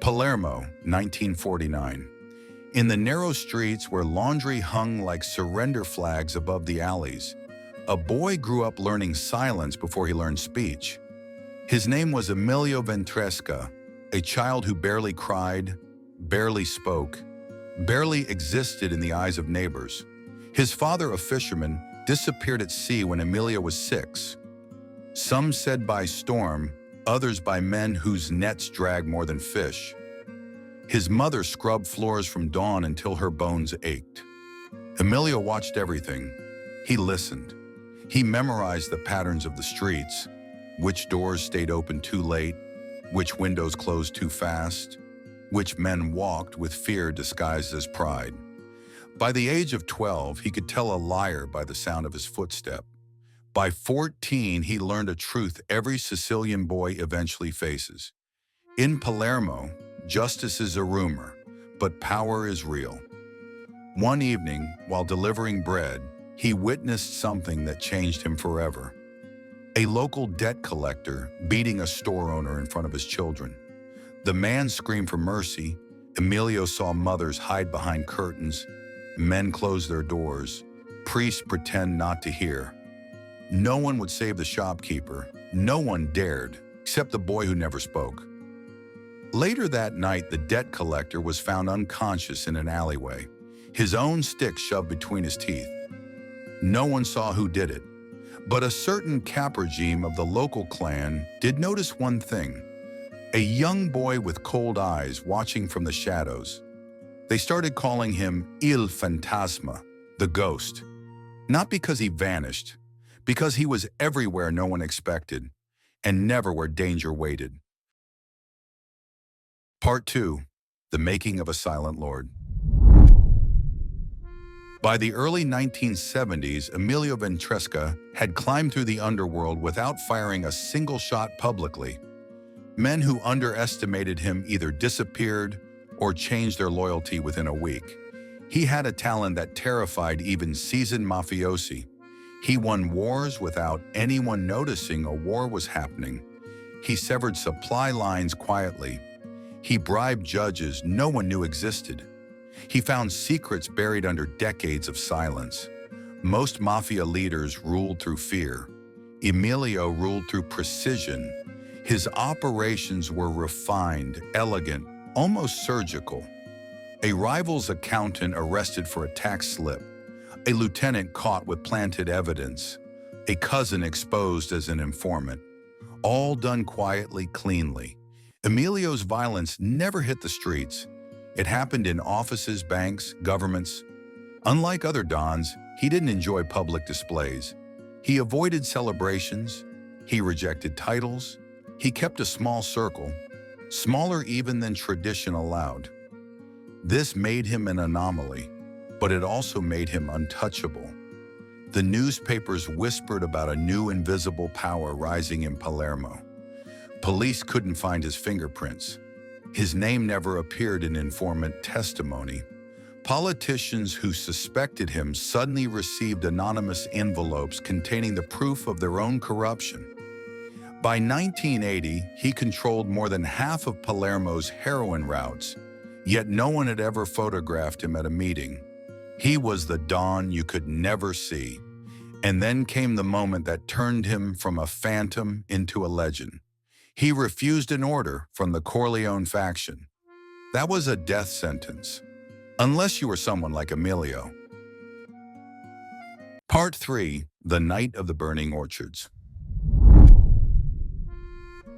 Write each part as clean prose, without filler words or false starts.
Palermo, 1949. In the narrow streets where laundry hung like surrender flags above the alleys, a boy grew up learning silence before he learned speech. His name was Emilio Ventresca, a child who barely cried, barely spoke, barely existed in the eyes of neighbors. His father, a fisherman, disappeared at sea when Emilio was 6. Some said by storm, others by men whose nets drag more than fish. His mother scrubbed floors from dawn until her bones ached. Emilio watched everything. He listened. He memorized the patterns of the streets, which doors stayed open too late, which windows closed too fast, which men walked with fear disguised as pride. By the age of 12, he could tell a liar by the sound of his footstep. By 14, he learned a truth every Sicilian boy eventually faces. In Palermo, justice is a rumor, but power is real. One evening, while delivering bread, he witnessed something that changed him forever. A local debt collector beating a store owner in front of his children. The man screamed for mercy. Emilio saw mothers hide behind curtains, men close their doors, priests pretend not to hear. No one would save the shopkeeper. No one dared, except the boy who never spoke. Later that night, the debt collector was found unconscious in an alleyway, his own stick shoved between his teeth. No one saw who did it, but a certain capo-regime of the local clan did notice one thing: a young boy with cold eyes watching from the shadows. They started calling him Il Fantasma, the ghost. Not because he vanished, because he was everywhere no one expected, and never where danger waited. Part 2. The Making of a Silent Lord. By the early 1970s, Emilio Ventresca had climbed through the underworld without firing a single shot publicly. Men who underestimated him either disappeared or changed their loyalty within a week. He had a talent that terrified even seasoned mafiosi. He won wars without anyone noticing a war was happening. He severed supply lines quietly. He bribed judges no one knew existed. He found secrets buried under decades of silence. Most mafia leaders ruled through fear. Emilio ruled through precision. His operations were refined, elegant, almost surgical. A rival's accountant arrested for a tax slip. A lieutenant caught with planted evidence. A cousin exposed as an informant. All done quietly, cleanly. Emilio's violence never hit the streets. It happened in offices, banks, governments. Unlike other dons, he didn't enjoy public displays. He avoided celebrations. He rejected titles. He kept a small circle, smaller even than tradition allowed. This made him an anomaly, but it also made him untouchable. The newspapers whispered about a new invisible power rising in Palermo. Police couldn't find his fingerprints. His name never appeared in informant testimony. Politicians who suspected him suddenly received anonymous envelopes containing the proof of their own corruption. By 1980, he controlled more than half of Palermo's heroin routes, yet no one had ever photographed him at a meeting. He was the Don you could never see. And then came the moment that turned him from a phantom into a legend. He refused an order from the Corleone faction. That was a death sentence, unless you were someone like Emilio. Part 3. The Night of the Burning Orchards.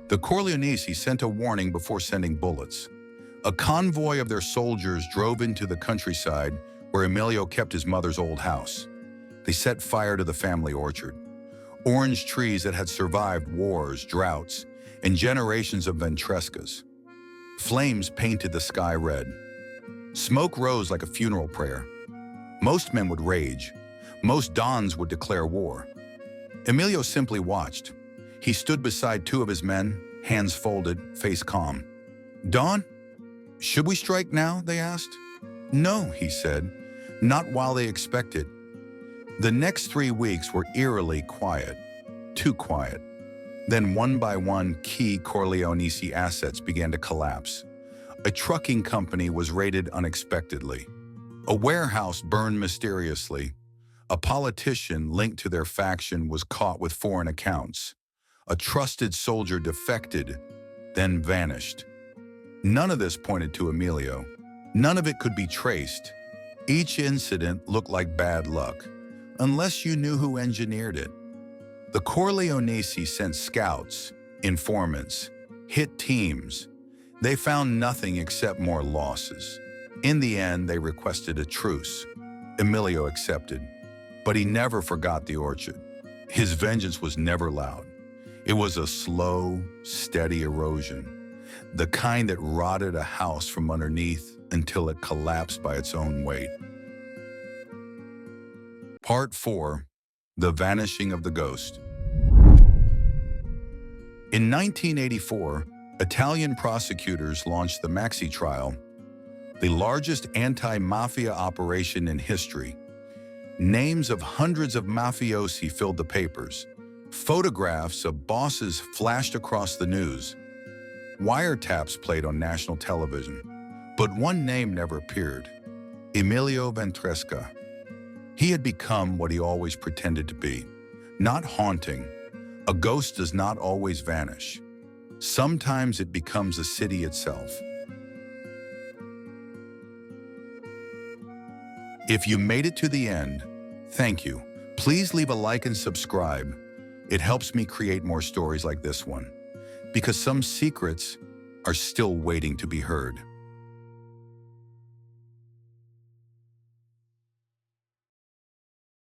The Corleonesi sent a warning before sending bullets. A convoy of their soldiers drove into the countryside where Emilio kept his mother's old house. They set fire to the family orchard. Orange trees that had survived wars, droughts, and generations of Ventrescas. Flames painted the sky red. Smoke rose like a funeral prayer. Most men would rage. Most dons would declare war. Emilio simply watched. He stood beside 2 of his men, hands folded, face calm. "Don, should we strike now?" they asked. "No," he said, "not while they expect it." The next 3 weeks were eerily quiet, too quiet. Then one by one, key Corleonesi assets began to collapse. A trucking company was raided unexpectedly. A warehouse burned mysteriously. A politician linked to their faction was caught with foreign accounts. A trusted soldier defected, then vanished. None of this pointed to Emilio. None of it could be traced. Each incident looked like bad luck, unless you knew who engineered it. The Corleonesi sent scouts, informants, hit teams. They found nothing except more losses. In the end, they requested a truce. Emilio accepted, but he never forgot the orchard. His vengeance was never loud. It was a slow, steady erosion, the kind that rotted a house from underneath until it collapsed by its own weight. Part 4. The Vanishing of the Ghost. In 1984, Italian prosecutors launched the Maxi Trial, the largest anti-mafia operation in history. Names of hundreds of mafiosi filled the papers. Photographs of bosses flashed across the news. Wiretaps played on national television. But one name never appeared: Emilio Ventresca. He had become what he always pretended to be, not haunting. A ghost does not always vanish. Sometimes it becomes a city itself. If you made it to the end, thank you. Please leave a like and subscribe. It helps me create more stories like this one, because some secrets are still waiting to be heard.